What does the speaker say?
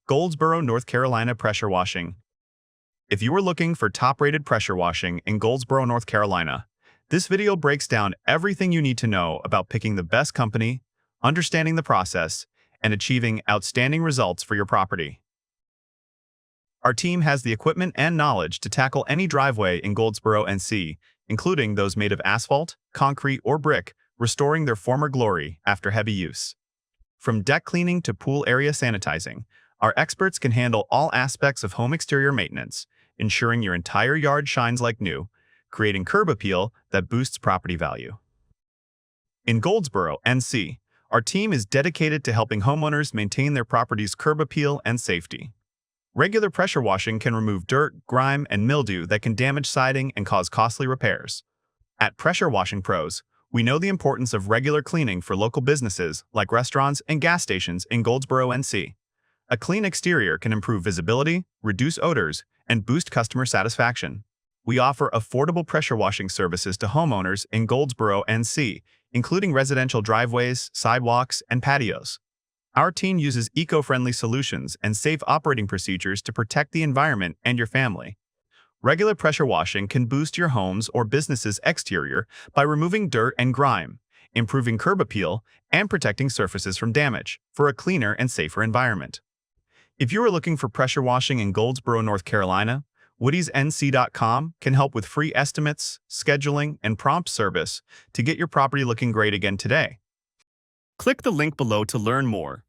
Goldsboro, North Carolina pressure washing. If you are looking for top-rated pressure washing in Goldsboro, North Carolina, this video breaks down everything you need to know about picking the best company, understanding the process, and achieving outstanding results for your property. Our team has the equipment and knowledge to tackle any driveway in Goldsboro, NC, including those made of asphalt, concrete, or brick, restoring their former glory after heavy use. From deck cleaning to pool area sanitizing, our experts can handle all aspects of home exterior maintenance, ensuring your entire yard shines like new, creating curb appeal that boosts property value. In Goldsboro, NC, our team is dedicated to helping homeowners maintain their property's curb appeal and safety. Regular pressure washing can remove dirt, grime, and mildew that can damage siding and cause costly repairs. At Pressure Washing Pros, we know the importance of regular cleaning for local businesses like restaurants and gas stations in Goldsboro, NC. A clean exterior can improve visibility, reduce odors, and boost customer satisfaction. We offer affordable pressure washing services to homeowners in Goldsboro, NC, including residential driveways, sidewalks, and patios. Our team uses eco-friendly solutions and safe operating procedures to protect the environment and your family. Regular pressure washing can boost your home's or business's exterior by removing dirt and grime, improving curb appeal, and protecting surfaces from damage for a cleaner and safer environment. If you are looking for pressure washing in Goldsboro, North Carolina, woodiesnc.com can help with free estimates, scheduling, and prompt service to get your property looking great again today. Click the link below to learn more